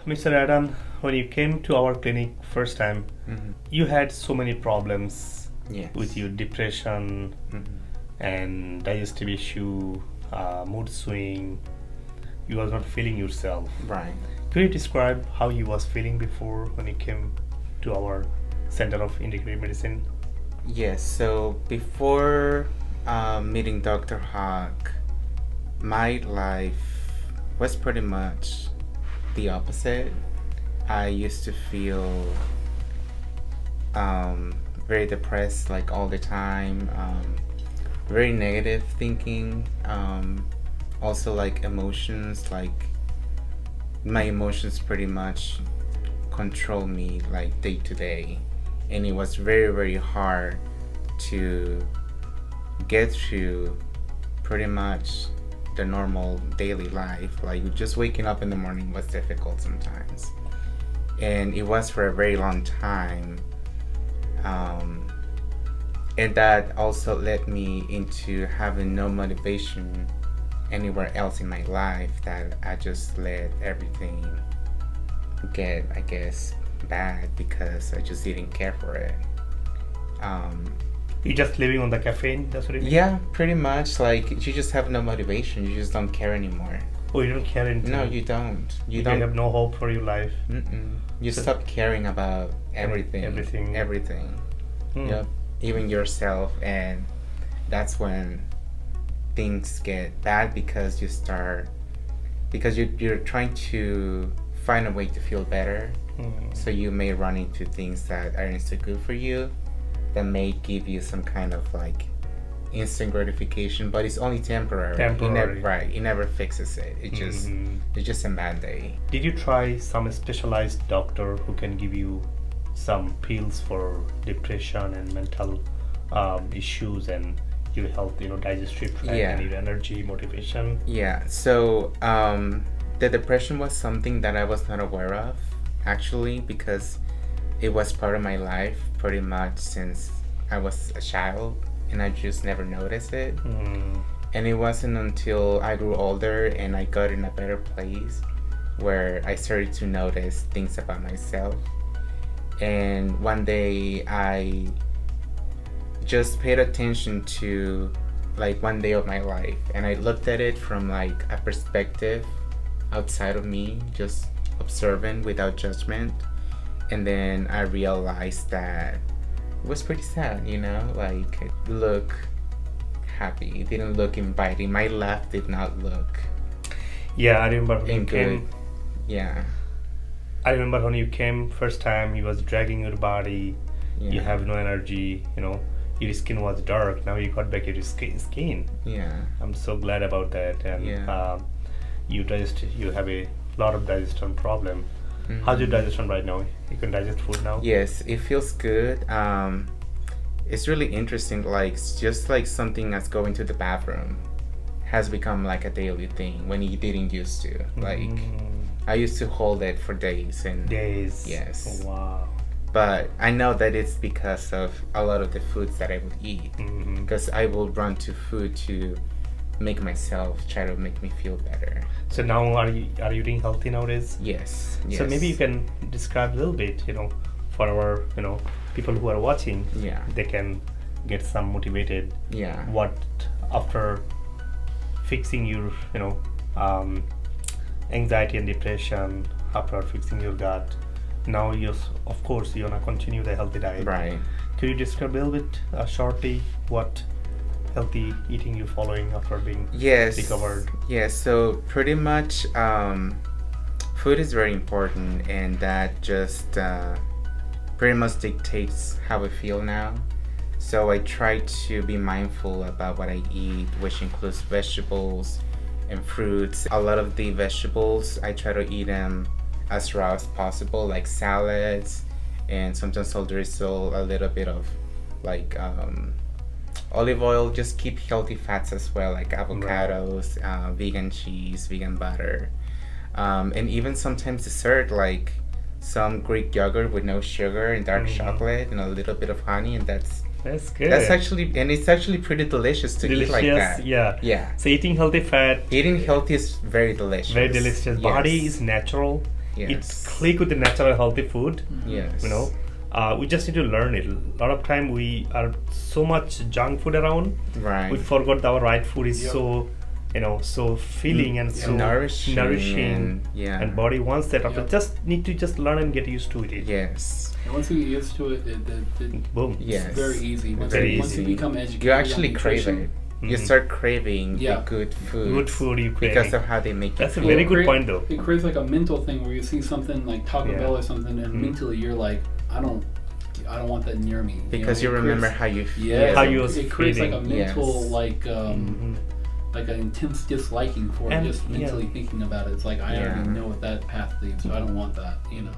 Mr. Adam, when you came to our clinic first time, you had so many problems Yes. with your depression and digestive issue, mood swing. You was not feeling yourself. Right. Could you describe how you was feeling before when you came to our Center of Integrative Medicine? Yes. So before meeting Dr. Haque, my life was pretty much the opposite. I used to feel very depressed, like all the time. Very negative thinking. Also, like emotions, like my emotions pretty much control me, like day to day, and it was very, very hard to get through pretty much the normal daily life. Like just waking up in the morning was difficult sometimes, and it was for a very long time. And that also led me into having no motivation anywhere else in my life, that I just let everything get, I guess, bad because I just didn't care for it. You just living on the caffeine, that's what it is? Yeah, pretty much. Like you just have no motivation. You just don't care anymore. Oh, you don't care anything? No, you don't. You have no hope for your life? You stop caring about everything. Everything. Yep. Even yourself, and that's when things get bad because you're trying to find a way to feel better. So you may run into things that aren't so good for you, that may give you some kind of like instant gratification, but it's only temporary. It never fixes it. It's just a bad day. Did you try some specialized doctor who can give you some pills for depression and mental issues and your health, digestive tract and your energy, motivation? Yeah. So the depression was something that I was not aware of, actually, because it was part of my life pretty much since I was a child, and I just never noticed it. And it wasn't until I grew older and I got in a better place where I started to notice things about myself. And one day I just paid attention to like one day of my life, and I looked at it from like a perspective outside of me, just observing without judgment. And then I realized that it was pretty sad, like it looked happy. It didn't look inviting. My laugh did not look I remember when you came. I remember when you came first time, you was dragging your body. You have no energy, your skin was dark. Now you got back your skin. I'm so glad about that. And you have a lot of digestion problem. How's your digestion right now? You can digest food now? Yes, it feels good. It's really interesting. Like it's just like something that's going to the bathroom has become like a daily thing when you didn't used to. Like I used to hold it for days and days. Yes. Oh, wow. But I know that it's because of a lot of the foods that I would eat. Because I will run to food to make myself try to make me feel better. So now are you eating healthy nowadays? Yes. So maybe you can describe a little bit, for our people who are watching. They can get some motivated. What after fixing your anxiety and depression, after fixing your gut, now of course you wanna continue the healthy diet. Right. Could you describe a little bit shortly what healthy eating you're following after being recovered? Yes, so pretty much food is very important, and that just pretty much dictates how I feel now. So I try to be mindful about what I eat, which includes vegetables and fruits. A lot of the vegetables, I try to eat them as raw as possible, like salads, and sometimes I'll drizzle a little bit of like olive oil. Just keep healthy fats as well, like avocados, vegan cheese, vegan butter, and even sometimes dessert, like some Greek yogurt with no sugar and dark chocolate and a little bit of honey, and that's good. It's actually pretty delicious to eat like that. Yeah. So eating healthy is very delicious. Yes. Body is natural. Yes. It click with the natural healthy food. Yes. You know, we just need to learn it. A lot of time we are so much junk food around. Right. We forgot our right food is so, you know, so filling and so nourishing. And body wants that. Just need to just learn and get used to it. Yes. And once you get used to it, boom. It's very easy. Once you become educated, you actually crave it. You start craving the good food. Good food you crave. Because of how they make it. That's a very good point, though. It creates like a mental thing where you see something like Taco Bell or something, and mentally you're like, I don't want that near me. Because you remember how you feel. Yeah, how you was it creates feeling. like a mental like an intense disliking for it, just mentally thinking about it. It's like I already know what that path leads, so I don't want that. You know.